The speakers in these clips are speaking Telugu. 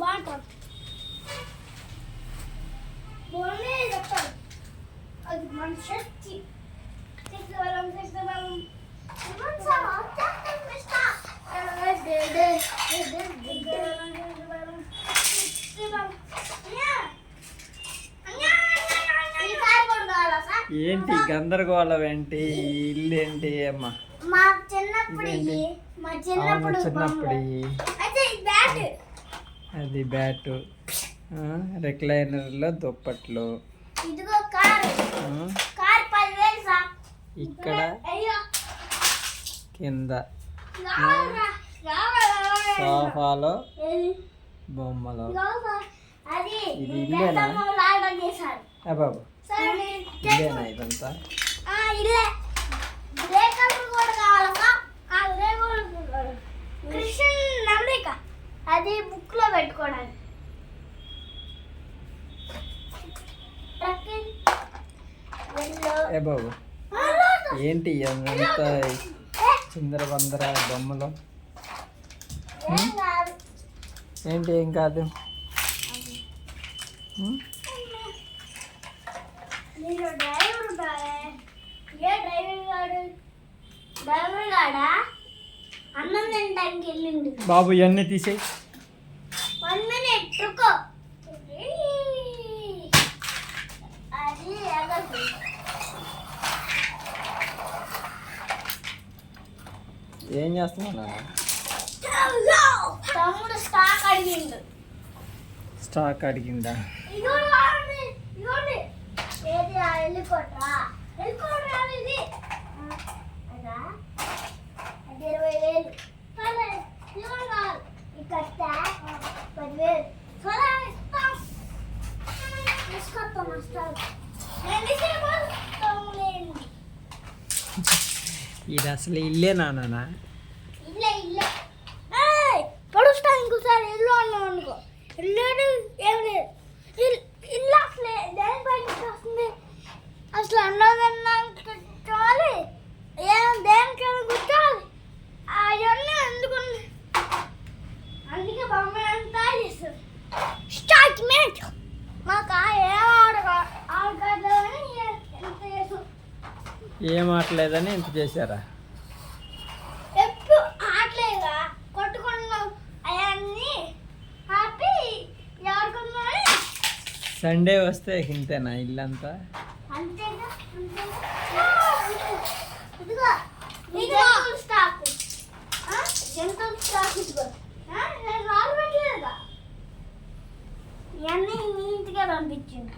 బాగుంటుంది. అది మన శక్తి. ఏంటి గందరగోళం ఏంటి? ఇల్లు ఏంటి అమ్మా? మా చిన్నప్పుడు అది బ్యాట్, రిక్లైనర్లో దుప్పట్లు. ఇదిగో కారు. Car 10,000 sir. ఇక్కడ కింద సోఫాలో బొమ్మలు. ఇది ఇల్లేనా బాబు? ఇల్లేనా ఇదంతా? అది బుక్ లో పెట్టుకోవడానికి. ఏ బాబు ఏంటి అంత చిందర బందర బొమ్మలు? ఏంటి ఏం కాదు. అన్నం తినడానికి వెళ్ళిండు బాబు. ఇవన్నీ తీసేయి. 1 minute రుకో. అది ఏం చేస్తున్నా? తమ్ముడు స్టాక్ అడిగిండు. స్టాక్ అడిగిందా? ఏది హెలికాప్టరా? హెలికాప్టర్ ఇది. అదా అది 20,000. సరే ఇక్కడ 10,000. సరే ఇస్తాం. తీసుకొస్తాం వస్తాం. ఇది అసలు ఇల్లే నాన్న? ఇల్లే ఇల్లే. పడుస్తా ఇంకోసారి ఇల్లు అన్నావు అనుకో. ఇల్లు ఏం లేదు. ఇల్లు అసలే దేని బయటకు వస్తుంది? అసలు అన్నదన్నాక కూర్చోవాలి. ఏం దేనికైనా కూర్చోవాలి. అవన్నీ ఎందుకు? అందుకే బొమ్మ అంతా చేస్తుంది. Start match. మాకు ఆడకాడలేదని ఎంత చేసు. ఏం ఆటలేదని ఎంత చేశారా? ఎప్పుడు ఆటలేదా? కొట్టుకున్నాం అవన్నీ హ్యాపీ ఆడుకున్నామని. సండే వస్తే ఇంతేనా ఇల్లంతా? అంతేగా. ఇదిగో జంతువుల స్టాక్. జంతువుల స్టాక్ ఇదిగో. నేను రాళ్ళు పెట్టలేదుగా. ఇవన్నీ నీ ఇంటికే పంపించింది.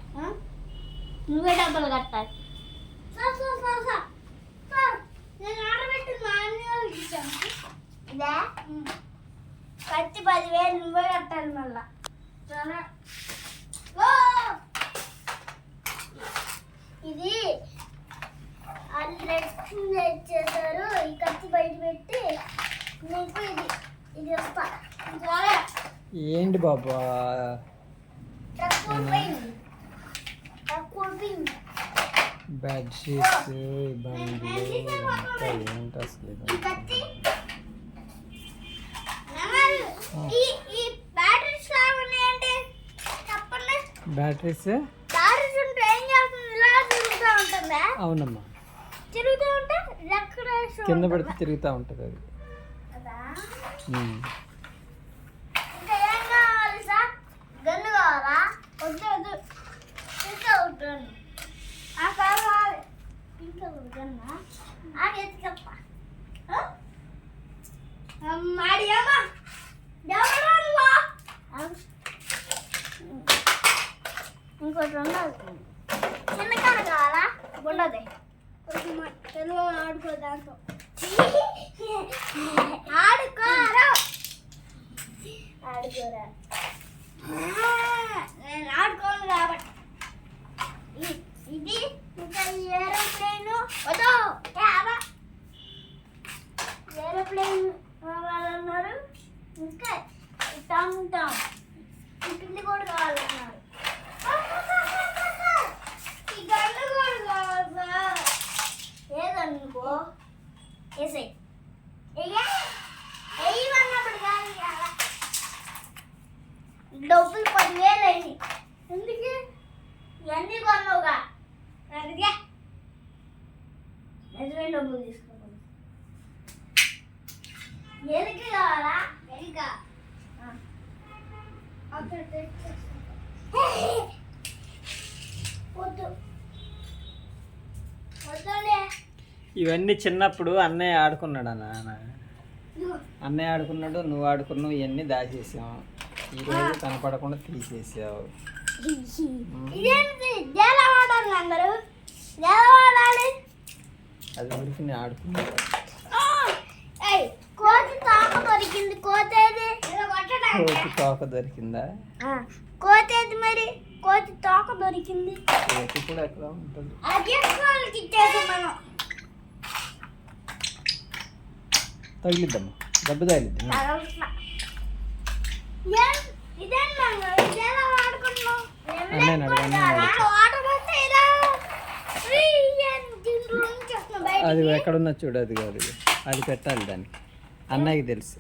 నువ్వే డబ్బులు కట్టాలి. నేను ఆర్డర్ పెట్టింది మా అన్ని వాళ్ళకి ఇచ్చాను. ఇదే కత్తి 10,000 నువ్వే కట్టాలి మళ్ళా. ఇది రెడ్ చేశారు. ఈ కత్తి బయట పెట్టి నీకు ఇది ఇది వస్తా. ఏంటి బాబా? బెడ్ షీట్స్, బండ్లు, ఏంటి అసలు? బ్యాటరీస్ ఉంటే ఏం చేస్తుంది? ఇలా తిరుగుతూ ఉంటుందా? అవునమ్మా. తిరుగుతూ ఉంటే కింద పడితే తిరుగుతూ ఉంటుంది అది. ఇంకా ఏం కావాలి సార్? గన్ను కావాలా? వద్దు వద్దు. ఇంకా ఉంటుంది. ఆ కావాలి. ఇంకా గన్నా అది ఎత్తుకప్ప. మాడి అమ్మా ఇంకోటి ఉండాలి. చిన్న కాడ కావాలా? ఉండదు. తెలుగు ఆడుకో దాంతో. ఆడుకోరా ఆడుకోరా. నేను ఆడుకోను కాబట్టి. ఇది ఇంకా ఏరోప్లేన్ వద్దు. ఏరోప్లేన్ కావాలన్నారు. ఇంకా ఉంటాం. పిండి కూడా కావాలన్నారు. ఈ గన్ను కూడా కావాలి సార్. ఏదనుకో వేసే వేయమన్నప్పుడు కానీ డబ్బులు 10,000 అయింది. ఎందుకు ఇవన్నీ కొన్నావుగా అడిగా నిజమే డబ్బులు తీసుకోవాలి. ఎలుక కావాలా? ఎలుక వద్దు వద్దులే. ఇవన్నీ చిన్నప్పుడు అన్నయ్య ఆడుకున్నాడు నాన్న. అన్నయ్య ఆడుకున్నాడు, నువ్వు ఆడుకున్నావు, ఇవన్నీ దాచేసావు. ఈరోజు కనపడకుండా తీసేసావు. ఇదేంటి జలవాడాలి అందరూ జలవాడాలి. అది ఊరికి నేను ఆడుకున్నాను. కోతి తోక దొరికింది. కోతేది కోతి తోక దొరికిందా? కోతేది మరి కోతి తోక దొరికింది. కోతి కూడా ఎక్కడ ఉంటుంది? అది వాళ్ళకి ఇచ్చేది మనం. తగిలిద్దమ్మా, దెబ్బ తగిలిద్ది. అన్నయ్య అది ఎక్కడున్నా చూడు, అది కాదు, అది పెట్టాలి దానికి. అన్నయ్యకి తెలుసు.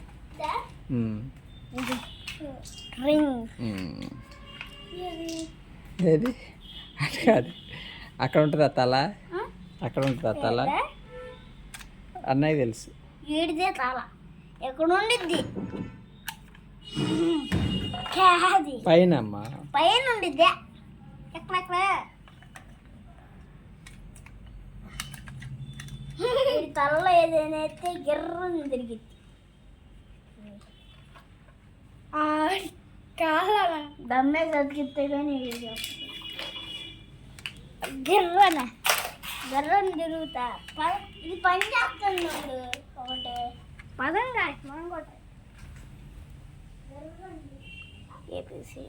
ఏది అది కాదు, అక్కడ ఉంటుంది ఆ తల, అక్కడ ఉంటుంది ఆ తల. అన్నయ్య తెలుసు. వీడిదే తల ఎక్కడ ఉండిద్ది? పైన అమ్మా, పైన ఉండిద్దే. ఎక్కడెక్కడ తలలో ఏదైనా అయితే గిర్రని తిరిగిద్ది. దమ్మే చదివితే కానీ గిర్రన గిర్రని తిరుగుతా. ఇది పని చేస్తుంది ఒకటి పదంగా మనం కూడా ఏపీసీ